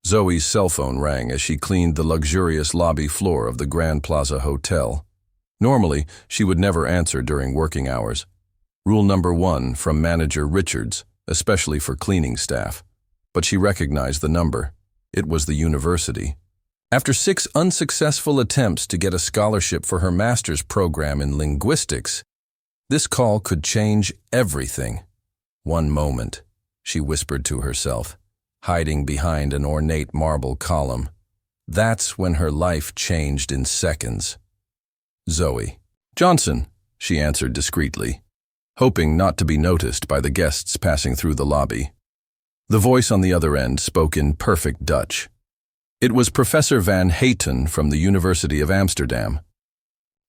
Zoe's cell phone rang as she cleaned the luxurious lobby floor of the Grand Plaza Hotel. Normally, she would never answer during working hours. Rule number 1 from manager Richards, especially for cleaning staff. But she recognized the number. It was the university. After 6 unsuccessful attempts to get a scholarship for her master's program in linguistics, this call could change everything. One moment, she whispered to herself, hiding behind an ornate marble column. That's when her life changed in seconds. Zoe. Johnson, she answered discreetly, hoping not to be noticed by the guests passing through the lobby. The voice on the other end spoke in perfect Dutch. It was Professor Van Hayten from the University of Amsterdam.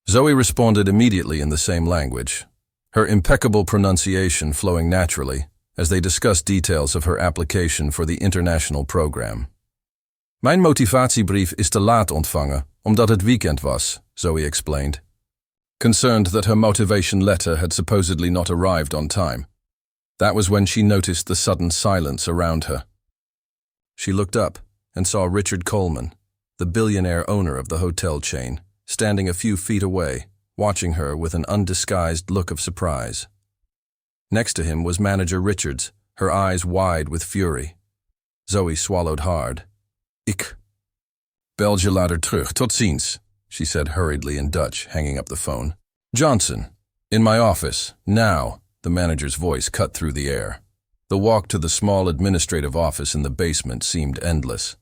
Zoe responded immediately in the same language, her impeccable pronunciation flowing naturally as they discussed details of her application for the international program. Mijn motivatiebrief is te laat ontvangen, omdat het weekend was, Zoe explained, concerned that her motivation letter had supposedly not arrived on time. That was when she noticed the sudden silence around her. She looked up and saw Richard Coleman, the billionaire owner of the hotel chain, standing a few feet away, watching her with an undisguised look of surprise. Next to him was manager Richards, her eyes wide with fury. Zoe swallowed hard. Ik bel je later terug, tot ziens, she said hurriedly in Dutch, hanging up the phone. Johnson, in my office, now, the manager's voice cut through the air. The walk to the small administrative office in the basement seemed endless.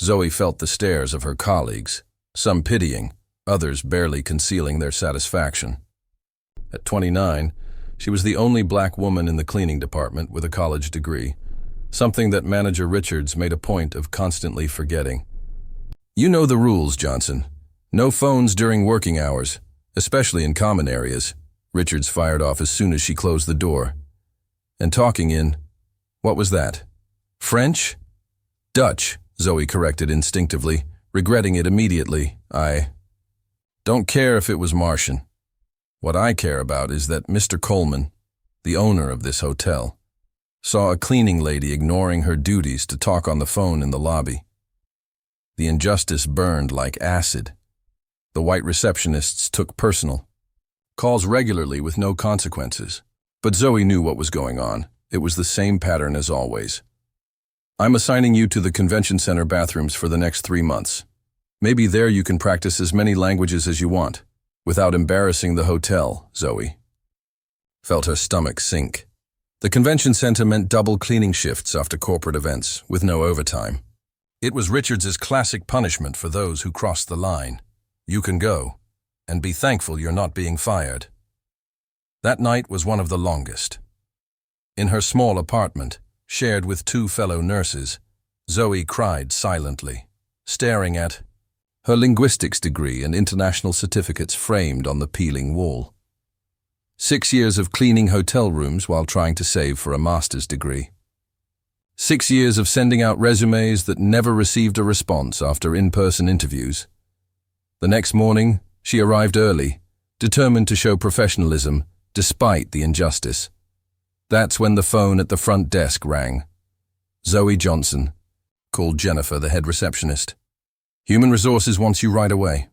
Zoe felt the stares of her colleagues, some pitying, others barely concealing their satisfaction. At 29, she was the only black woman in the cleaning department with a college degree, something that manager Richards made a point of constantly forgetting. You know the rules, Johnson. No phones during working hours, especially in common areas, Richards fired off as soon as she closed the door. And talking in, what was that? French? Dutch, Zoe corrected instinctively, regretting it immediately. I don't care if it was Martian. What I care about is that Mr. Coleman, the owner of this hotel, saw a cleaning lady ignoring her duties to talk on the phone in the lobby. The injustice burned like acid. The white receptionists took personal. Calls regularly with no consequences. But Zoe knew what was going on. It was the same pattern as always. I'm assigning you to the convention center bathrooms for the next 3 months. Maybe there you can practice as many languages as you want, without embarrassing the hotel, Zoe felt her stomach sink. The convention center meant double cleaning shifts after corporate events, with no overtime. It was Richards's classic punishment for those who crossed the line. You can go, and be thankful you're not being fired. That night was one of the longest. In her small apartment, shared with 2 fellow nurses, Zoe cried silently, staring at her linguistics degree and international certificates framed on the peeling wall. 6 years of cleaning hotel rooms while trying to save for a master's degree. 6 years of sending out resumes that never received a response after in-person interviews. The next morning, she arrived early, determined to show professionalism despite the injustice. That's when the phone at the front desk rang. Zoe Johnson, called Jennifer, the head receptionist. Human Resources wants you right away.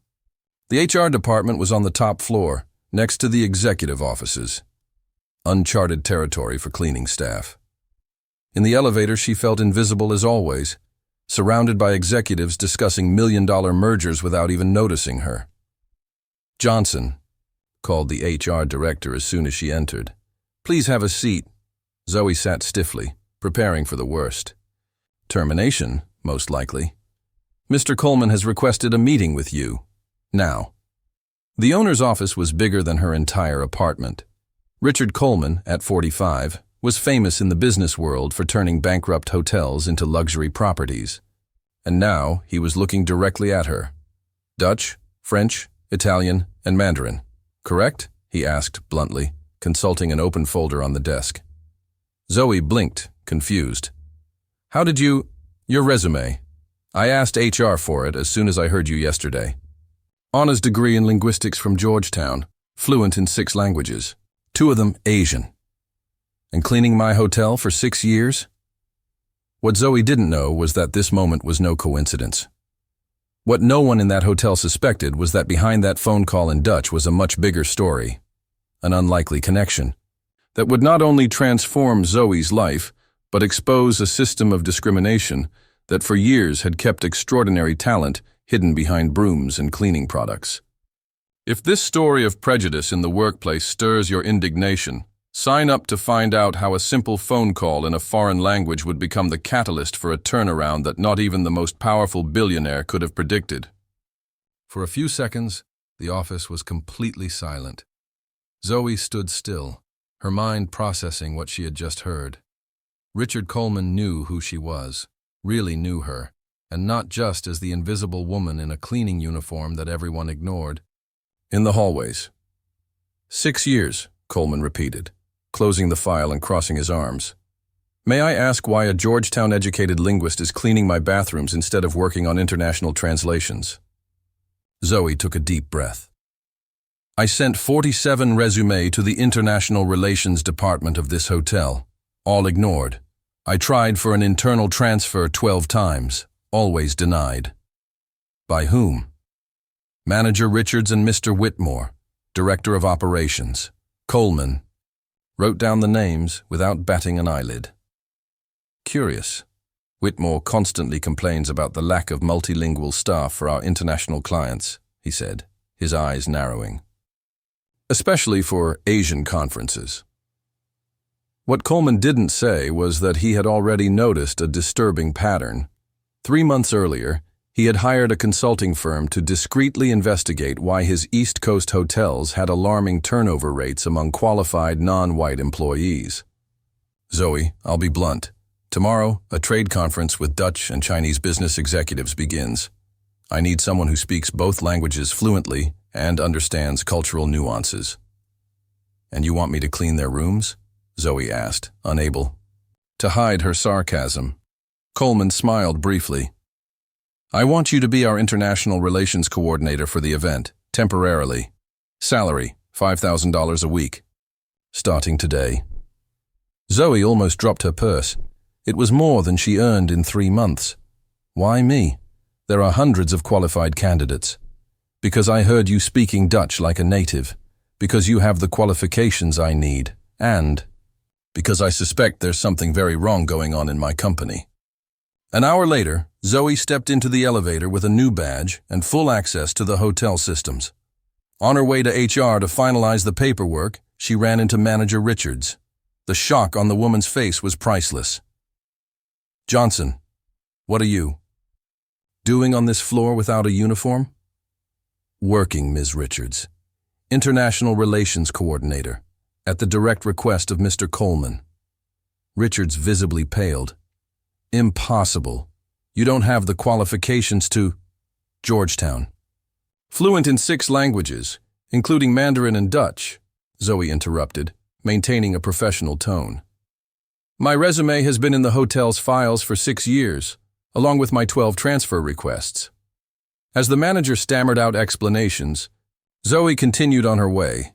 The HR department was on the top floor, next to the executive offices. Uncharted territory for cleaning staff. In the elevator, she felt invisible as always, surrounded by executives discussing million-dollar mergers without even noticing her. Johnson, called the HR director as soon as she entered. Please have a seat. Zoe sat stiffly, preparing for the worst. Termination, most likely. Mr. Coleman has requested a meeting with you. Now. The owner's office was bigger than her entire apartment. Richard Coleman, at 45, was famous in the business world for turning bankrupt hotels into luxury properties. And now he was looking directly at her. Dutch, French, Italian, and Mandarin. Correct? He asked bluntly, consulting an open folder on the desk. Zoe blinked, confused. How did you... Your resume. I asked HR for it as soon as I heard you yesterday. Honors degree in linguistics from Georgetown, fluent in 6 languages, 2 of them Asian. And cleaning my hotel for 6 years? What Zoe didn't know was that this moment was no coincidence. What no one in that hotel suspected was that behind that phone call in Dutch was a much bigger story, an unlikely connection, that would not only transform Zoe's life, but expose a system of discrimination that for years had kept extraordinary talent hidden behind brooms and cleaning products. If this story of prejudice in the workplace stirs your indignation, sign up to find out how a simple phone call in a foreign language would become the catalyst for a turnaround that not even the most powerful billionaire could have predicted. For a few seconds, the office was completely silent. Zoe stood still, her mind processing what she had just heard. Richard Coleman knew who she was, really knew her, and not just as the invisible woman in a cleaning uniform that everyone ignored. In the hallways. 6 years, Coleman repeated, closing the file and crossing his arms. May I ask why a Georgetown-educated linguist is cleaning my bathrooms instead of working on international translations? Zoe took a deep breath. I sent 47 resumes to the International Relations Department of this hotel, all ignored. I tried for an internal transfer 12 times, always denied. By whom? Manager Richards and Mr. Whitmore, Director of Operations. Coleman wrote down the names without batting an eyelid. Curious. Whitmore constantly complains about the lack of multilingual staff for our international clients, he said, his eyes narrowing. Especially for Asian conferences. What Coleman didn't say was that he had already noticed a disturbing pattern. 3 months earlier, he had hired a consulting firm to discreetly investigate why his East Coast hotels had alarming turnover rates among qualified non-white employees. Zoe, I'll be blunt. Tomorrow, a trade conference with Dutch and Chinese business executives begins. I need someone who speaks both languages fluently and understands cultural nuances. And you want me to clean their rooms? Zoe asked, unable to hide her sarcasm. Coleman smiled briefly. I want you to be our international relations coordinator for the event, temporarily. Salary, $5,000 a week. Starting today. Zoe almost dropped her purse. It was more than she earned in 3 months. Why me? There are hundreds of qualified candidates. Because I heard you speaking Dutch like a native. Because you have the qualifications I need. And because I suspect there's something very wrong going on in my company. An hour later, Zoe stepped into the elevator with a new badge and full access to the hotel systems. On her way to HR to finalize the paperwork, she ran into Manager Richards. The shock on the woman's face was priceless. Johnson, what are you doing on this floor without a uniform? Working, Ms. Richards. International Relations Coordinator, at the direct request of Mr. Coleman. Richards visibly paled. Impossible. You don't have the qualifications to Georgetown. Fluent in 6 languages, including Mandarin and Dutch, Zoe interrupted, maintaining a professional tone. My resume has been in the hotel's files for 6 years, along with my 12 transfer requests. As the manager stammered out explanations, Zoe continued on her way.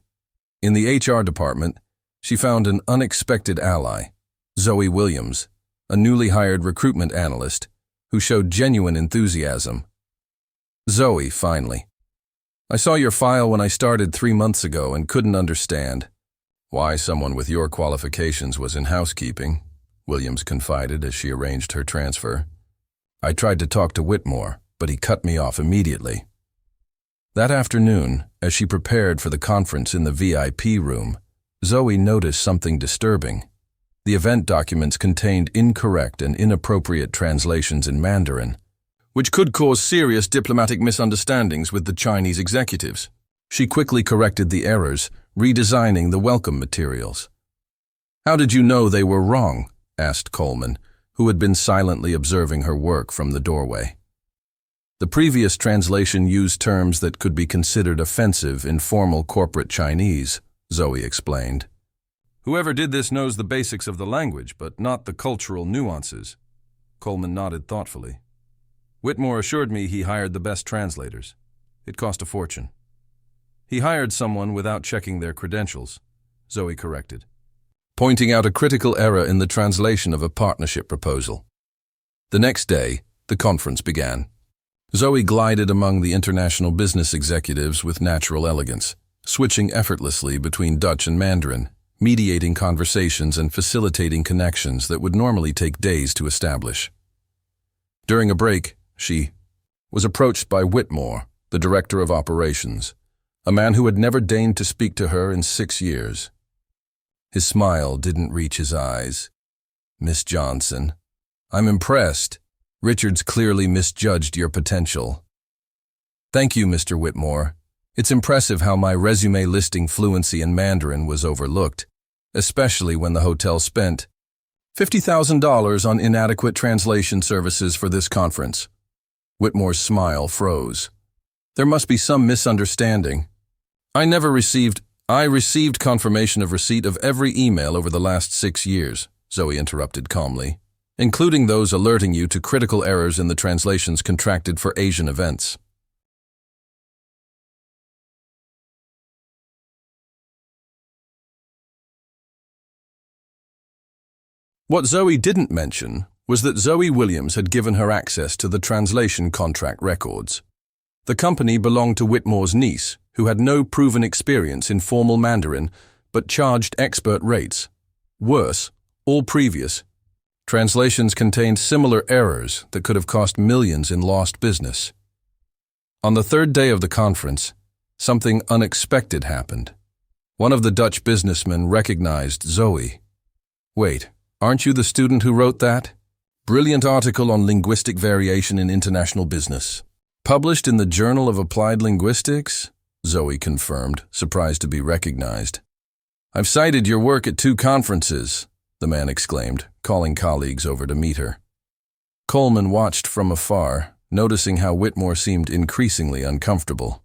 In the HR department, she found an unexpected ally, Zoe Williams, a newly hired recruitment analyst who showed genuine enthusiasm. Zoe, finally. I saw your file when I started 3 months ago and couldn't understand why someone with your qualifications was in housekeeping, Williams confided as she arranged her transfer. I tried to talk to Whitmore, but he cut me off immediately. That afternoon, as she prepared for the conference in the VIP room, Zoe noticed something disturbing. The event documents contained incorrect and inappropriate translations in Mandarin, which could cause serious diplomatic misunderstandings with the Chinese executives. She quickly corrected the errors, redesigning the welcome materials. How did you know they were wrong? Asked Coleman, who had been silently observing her work from the doorway. The previous translation used terms that could be considered offensive in formal corporate Chinese, Zoe explained. Whoever did this knows the basics of the language, but not the cultural nuances. Coleman nodded thoughtfully. Whitmore assured me he hired the best translators. It cost a fortune. He hired someone without checking their credentials, Zoe corrected, pointing out a critical error in the translation of a partnership proposal. The next day, the conference began. Zoe glided among the international business executives with natural elegance, switching effortlessly between Dutch and Mandarin, mediating conversations and facilitating connections that would normally take days to establish. During a break, she was approached by Whitmore, the director of operations, a man who had never deigned to speak to her in 6 years. His smile didn't reach his eyes. "Miss Johnson, I'm impressed. Richards clearly misjudged your potential." "Thank you, Mr. Whitmore. It's impressive how my resume listing fluency in Mandarin was overlooked, especially when the hotel spent $50,000 on inadequate translation services for this conference." Whitmore's smile froze. "There must be some misunderstanding. I received confirmation of receipt of every email over the last 6 years," Zoe interrupted calmly, "including those alerting you to critical errors in the translations contracted for Asian events." What Zoe didn't mention was that Zoe Williams had given her access to the translation contract records. The company belonged to Whitmore's niece, who had no proven experience in formal Mandarin but charged expert rates. Worse, all previous translations contained similar errors that could have cost millions in lost business. On the third day of the conference, something unexpected happened. One of the Dutch businessmen recognized Zoe. "Wait, aren't you the student who wrote that brilliant article on linguistic variation in international business? Published in the Journal of Applied Linguistics?" Zoe confirmed, surprised to be recognized. "I've cited your work at 2 conferences," the man exclaimed, calling colleagues over to meet her. Coleman watched from afar, noticing how Whitmore seemed increasingly uncomfortable.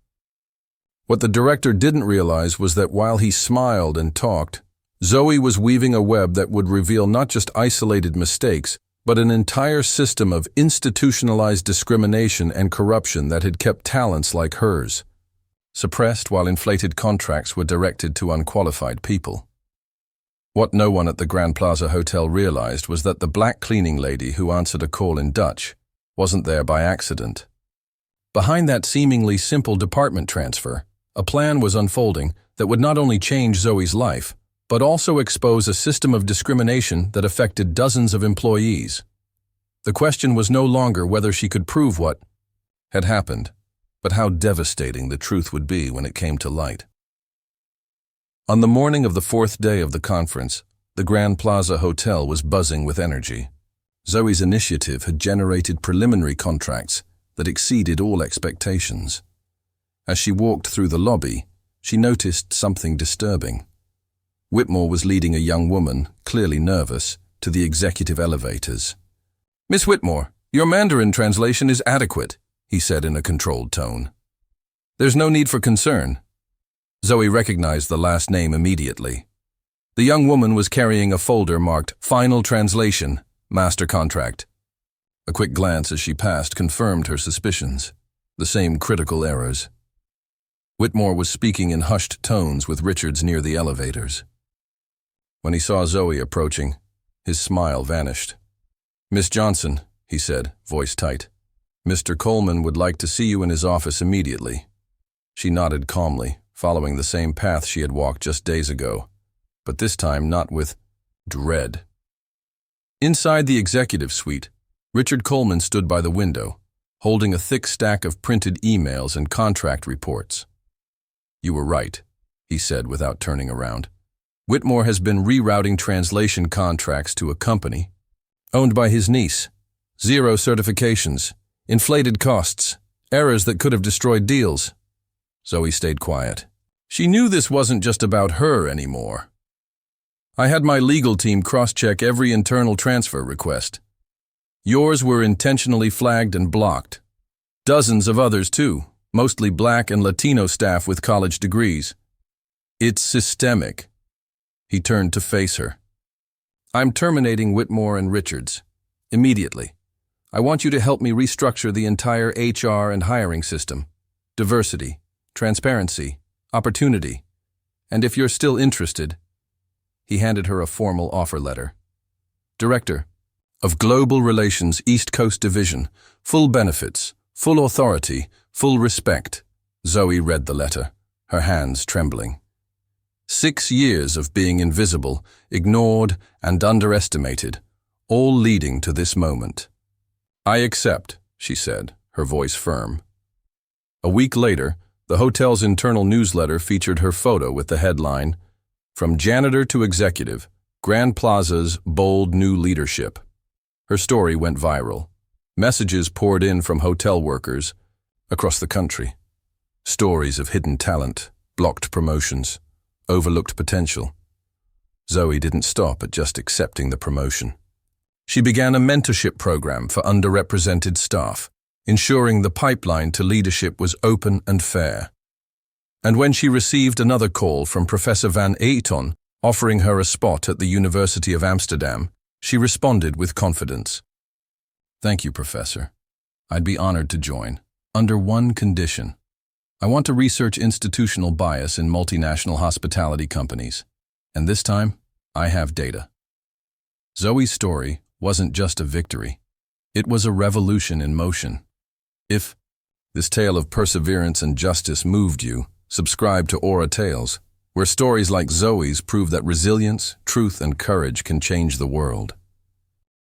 What the director didn't realize was that while he smiled and talked, Zoe was weaving a web that would reveal not just isolated mistakes, but an entire system of institutionalized discrimination and corruption that had kept talents like hers suppressed while inflated contracts were directed to unqualified people. What no one at the Grand Plaza Hotel realized was that the black cleaning lady who answered a call in Dutch wasn't there by accident. Behind that seemingly simple department transfer, a plan was unfolding that would not only change Zoe's life, but also expose a system of discrimination that affected dozens of employees. The question was no longer whether she could prove what had happened, but how devastating the truth would be when it came to light. On the morning of the 4th day of the conference, the Grand Plaza Hotel was buzzing with energy. Zoe's initiative had generated preliminary contracts that exceeded all expectations. As she walked through the lobby, she noticed something disturbing. Whitmore was leading a young woman, clearly nervous, to the executive elevators. "Miss Whitmore, your Mandarin translation is adequate," he said in a controlled tone. "There's no need for concern." Zoe recognized the last name immediately. The young woman was carrying a folder marked "Final Translation, Master Contract." A quick glance as she passed confirmed her suspicions. The same critical errors. Whitmore was speaking in hushed tones with Richards near the elevators. When he saw Zoe approaching, his smile vanished. "Miss Johnson," he said, voice tight. "Mr. Coleman would like to see you in his office immediately." She nodded calmly, following the same path she had walked just days ago, but this time not with dread. Inside the executive suite, Richard Coleman stood by the window, holding a thick stack of printed emails and contract reports. "You were right," he said without turning around. "Whitmore has been rerouting translation contracts to a company owned by his niece. 0 certifications, inflated costs, errors that could have destroyed deals." Zoe stayed quiet. She knew this wasn't just about her anymore. "I had my legal team cross-check every internal transfer request. Yours were intentionally flagged and blocked. Dozens of others too, mostly black and Latino staff with college degrees. It's systemic." He turned to face her. "I'm terminating Whitmore and Richards. Immediately. I want you to help me restructure the entire HR and hiring system. Diversity, transparency, opportunity. And if you're still interested..." He handed her a formal offer letter. "Director, of Global Relations East Coast Division, full benefits, full authority, full respect. Zoe read the letter, her hands trembling. 6 years of being invisible, ignored, and underestimated, all leading to this moment. I accept, she said, her voice firm. A week later, the hotel's internal newsletter featured her photo with the headline, "From Janitor to Executive, Grand Plaza's Bold New Leadership." Her story went viral. Messages poured in from hotel workers across the country. Stories of hidden talent, blocked promotions, overlooked potential. Zoe didn't stop at just accepting the promotion. She began a mentorship program for underrepresented staff, ensuring the pipeline to leadership was open and fair. And when she received another call from Professor Van Eaton offering her a spot at the University of Amsterdam, she responded with confidence. "Thank you, Professor. I'd be honored to join, under one condition. I want to research institutional bias in multinational hospitality companies. And this time, I have data." Zoe's story wasn't just a victory. It was a revolution in motion. If this tale of perseverance and justice moved you, subscribe to Aura Tales, where stories like Zoe's prove that resilience, truth, and courage can change the world.